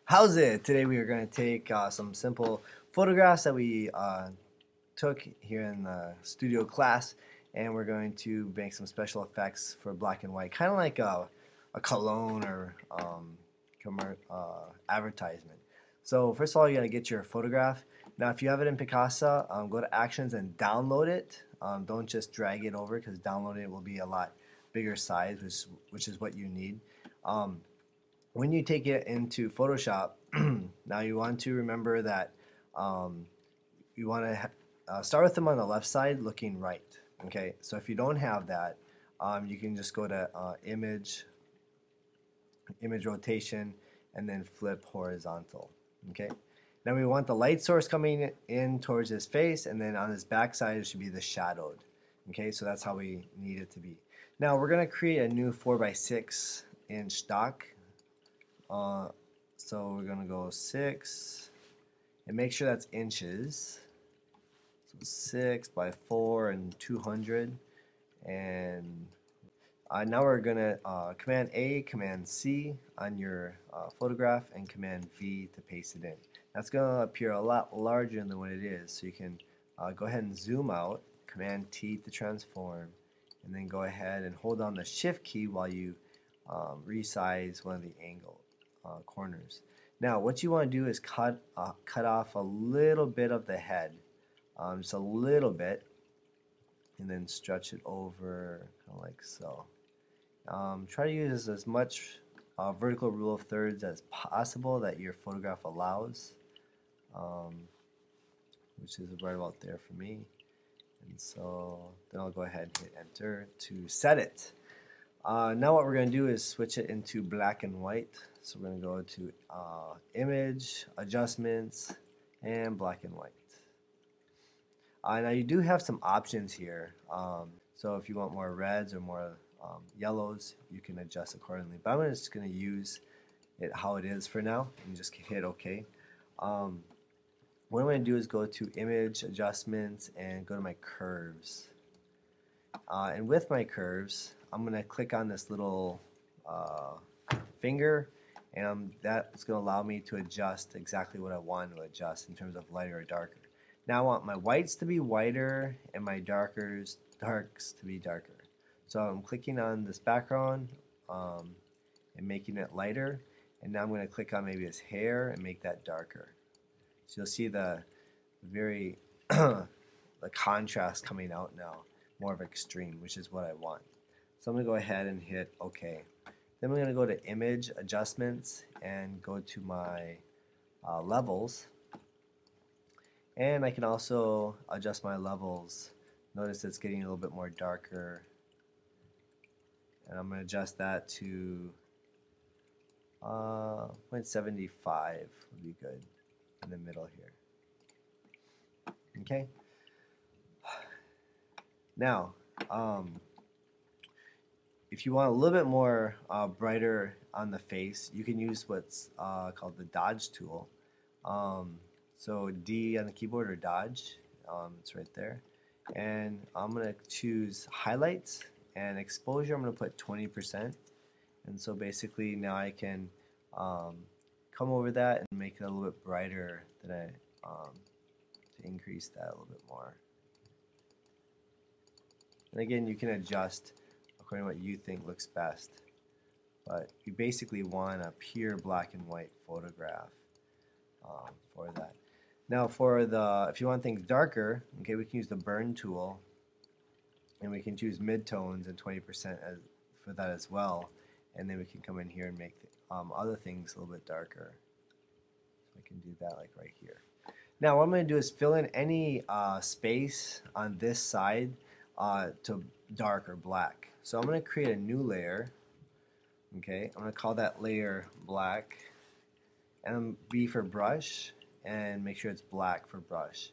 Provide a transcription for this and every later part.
How's it? Today we are going to take some simple photographs that we took here in the studio class, and we're going to make some special effects for black and white, kind of like a cologne or advertisement. So first of all, you got to get your photograph. Now if you have it in Picasa, go to Actions and download it. Don't just drag it over, because downloading it will be a lot bigger size, which is what you need. When you take it into Photoshop, now you want to remember that you want to start with them on the left side looking right. Okay, so if you don't have that, you can just go to image rotation, and then flip horizontal. Okay, now we want the light source coming in towards his face, and then on his back side it should be the shadowed. Okay, so that's how we need it to be. Now we're going to create a new 4x6 inch stock. So we're going to go 6 and make sure that's inches. So 6 by 4 and 200. And now we're going to Command A, Command C on your photograph, and Command V to paste it in. That's going to appear a lot larger than what it is. So you can go ahead and zoom out, Command T to transform, and then go ahead and hold down the Shift key while you resize one of the angles. Corners. Now what you want to do is cut off a little bit of the head, just a little bit, and then stretch it over kind of like so. Try to use as much vertical rule of thirds as possible that your photograph allows, which is right about there for me. And so then I'll go ahead and hit enter to set it. Now what we're going to do is switch it into black and white. So we're going to go to image, adjustments, and black and white. Now you do have some options here. So if you want more reds or more yellows, you can adjust accordingly. But I'm just going to use it how it is for now and just hit OK. What I'm going to do is go to image, adjustments, and go to my curves. And with my curves, I'm going to click on this little finger, and that's going to allow me to adjust exactly what I want to adjust in terms of lighter or darker. Now I want my whites to be whiter and my darks to be darker. So I'm clicking on this background and making it lighter, and now I'm going to click on maybe his hair and make that darker. So you'll see the very the contrast coming out now, more of extreme, which is what I want. So I'm going to go ahead and hit OK. Then we're going to go to image, adjustments, and go to my levels. And I can also adjust my levels. Notice it's getting a little bit more darker. And I'm going to adjust that to 0.75 would be good in the middle here. Okay. Now, if you want a little bit more brighter on the face, you can use what's called the dodge tool. So D on the keyboard, or dodge, it's right there. And I'm going to choose highlights, and exposure I'm going to put 20%. And so basically now I can come over that and make it a little bit brighter to increase that a little bit more. And again, you can adjust according to what you think looks best. But you basically want a pure black and white photograph for that. Now if you want things darker, okay, we can use the burn tool, and we can choose midtones and 20% for that as well. And then we can come in here and make other things a little bit darker. So I can do that like right here. Now what I'm going to do is fill in any space on this side to dark or black. So I'm going to create a new layer. Okay, I'm going to call that layer black, and B for brush, and make sure it's black for brush.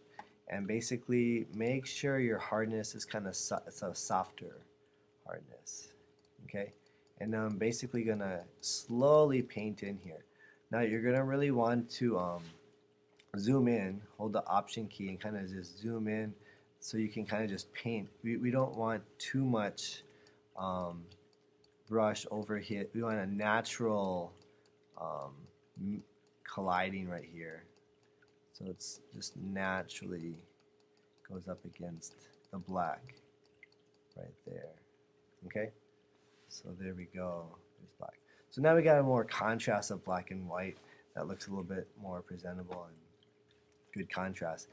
And basically make sure your hardness is kind of it's a softer hardness. Okay, and now I'm basically going to slowly paint in here. Now you're going to really want to zoom in, hold the Option key, and kind of just zoom in so you can kind of just paint. We don't want too much brush over here. We want a natural colliding right here. So it's just naturally goes up against the black right there. Okay? So there we go. There's black. So now we got a more contrast of black and white that looks a little bit more presentable and good contrast.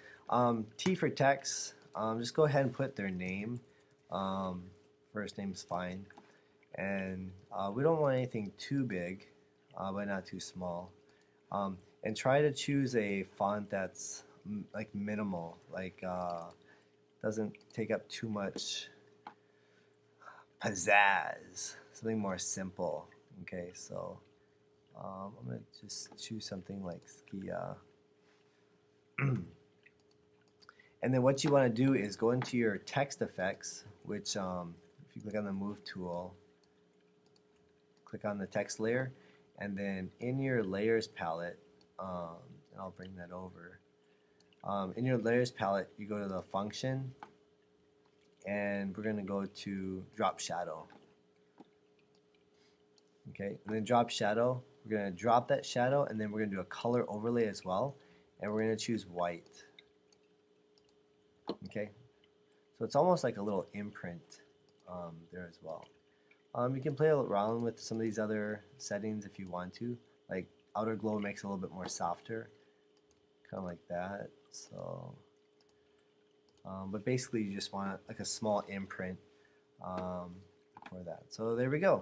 T for text, just go ahead and put their name. First name's fine. And we don't want anything too big, but not too small. And try to choose a font that's like minimal, like doesn't take up too much pizzazz, something more simple. Okay, so I'm gonna just choose something like Skia. And then what you want to do is go into your text effects, which if you click on the move tool, click on the text layer, and then in your layers palette, and I'll bring that over. In your layers palette, you go to the function, and we're going to go to drop shadow. Okay, and then drop shadow, we're going to drop that shadow, and then we're going to do a color overlay as well, and we're going to choose white. Okay, so it's almost like a little imprint there as well. You can play around with some of these other settings if you want to, like outer glow makes it a little bit more softer, kind of like that. So, but basically you just want like a small imprint for that. So there we go.